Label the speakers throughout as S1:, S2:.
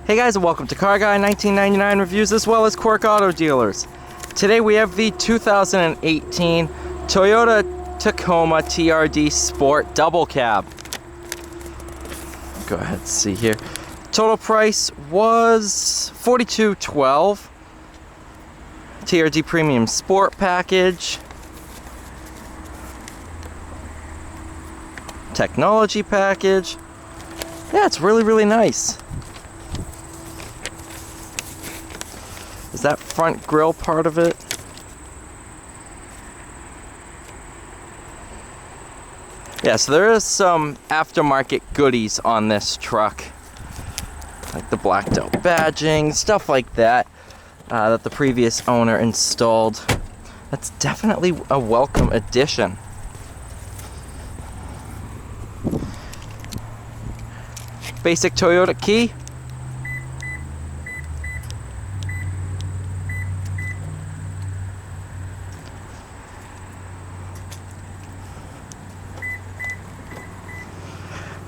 S1: Hey guys, and welcome to Car Guy 1999 Reviews as well as Quirk Auto Dealers. Today we have the 2018 Toyota Tacoma TRD Sport Double Cab. Go ahead and see here. Total price was $42.12. TRD Premium Sport Package. Technology Package. Yeah, it's really nice. Is that front grille part of it? Yeah, so there is some aftermarket goodies on this truck. Like the blacked out badging, stuff like that, that the previous owner installed. That's definitely a welcome addition. Basic Toyota key.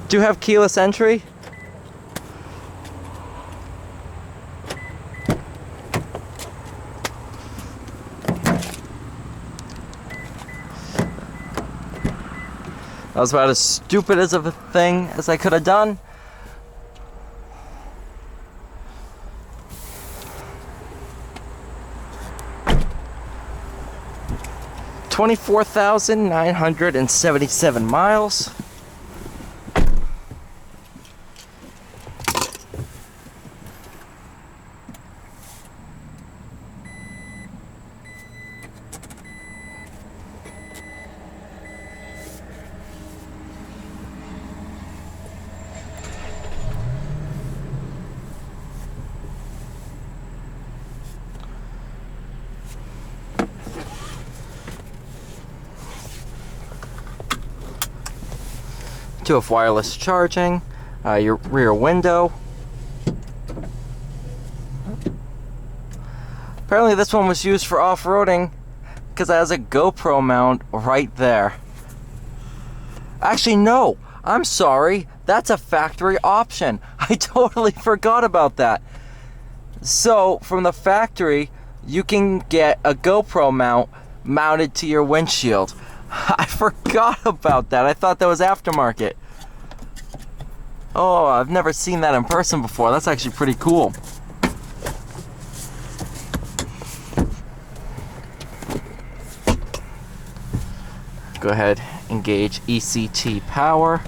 S1: Do have keyless entry. That was about as stupid as of a thing as I could have done. $24,977 miles. Do have wireless charging, your rear window. Apparently this one was used for off-roading because it has a GoPro mount right there. Actually, no, I'm sorry, that's a factory option. I totally forgot about that. So from the factory, you can get a GoPro mount mounted to your windshield. I forgot about that. I thought that was aftermarket. Oh, I've never seen that in person before. That's actually pretty cool. Go ahead, engage ECT power.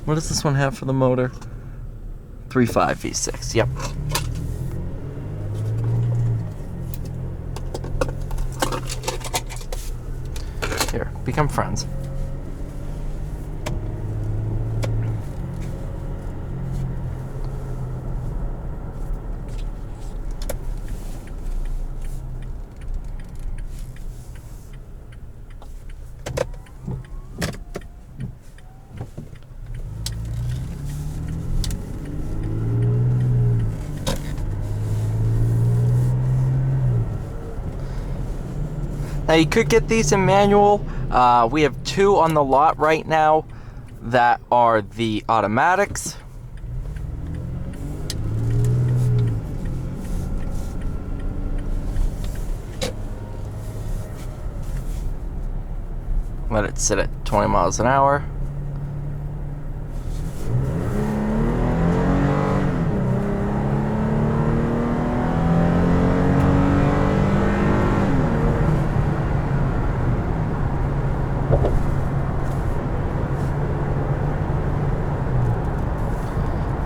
S1: What does this one have for the motor? 3.5 V6, yep. Here, become friends. Now you could get these in manual. We have two on the lot right now that are the automatics. Let it sit at 20 miles an hour.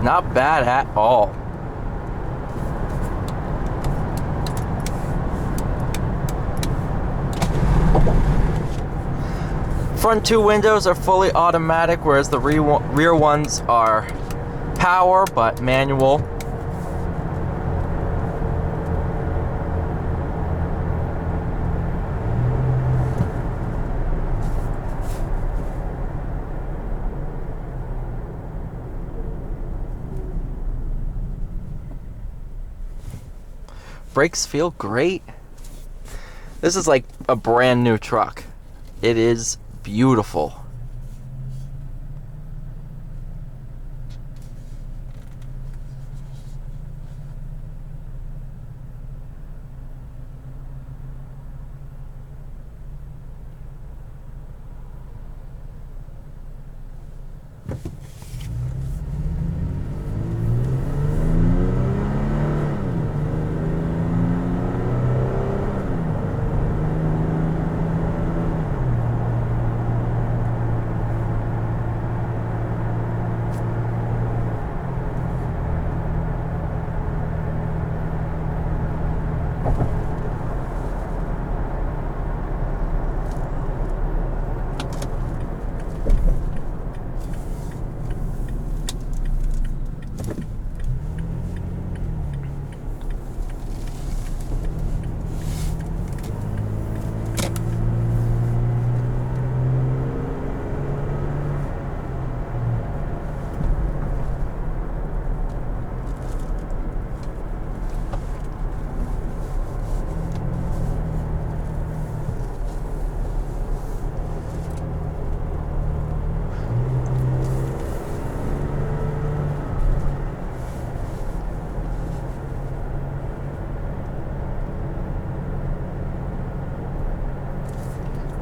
S1: Not bad at all. Front two windows are fully automatic, whereas the rear ones are power but manual. brakes feel great. This is like a brand new truck. It is beautiful.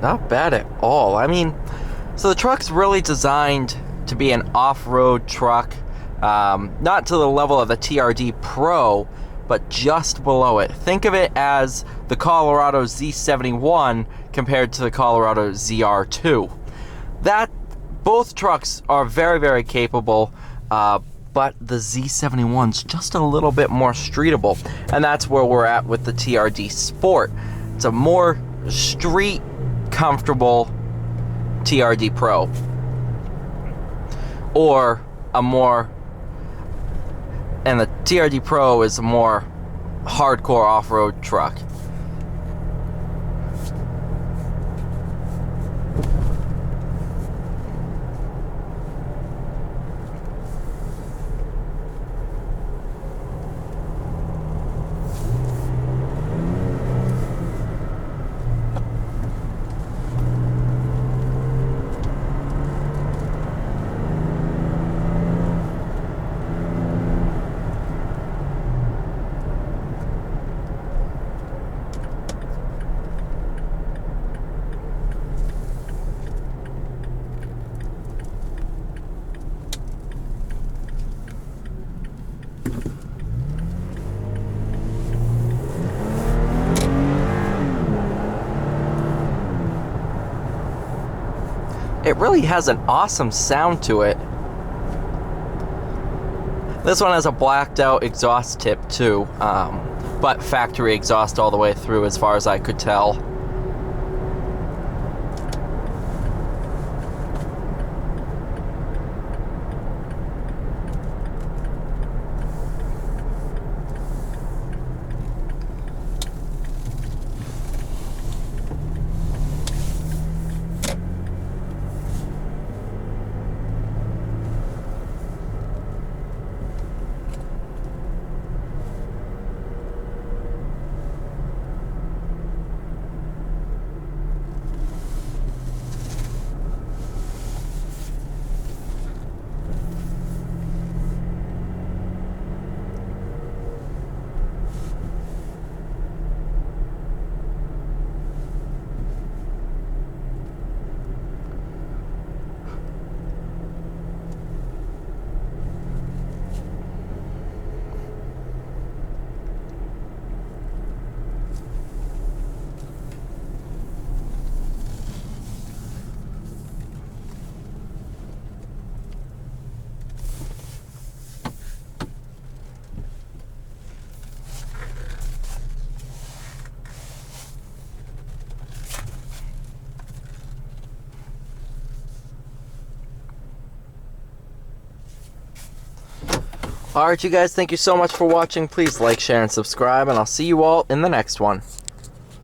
S1: Not bad at all. I mean, so the truck's really designed to be an off-road truck, not to the level of the TRD Pro, but just below it. Think of it as the Colorado Z71 compared to the Colorado ZR2. Both trucks are very, very capable, but the Z71's just a little bit more streetable, and that's where we're at with the TRD Sport. It's a more street comfortable TRD Pro, or and the TRD Pro is a more hardcore off-road truck. It really has an awesome sound to it. This one has a blacked out exhaust tip too, but factory exhaust all the way through as far as I could tell. Alright, you guys, thank you so much for watching. Please like, share, and subscribe, and I'll see you all in the next one.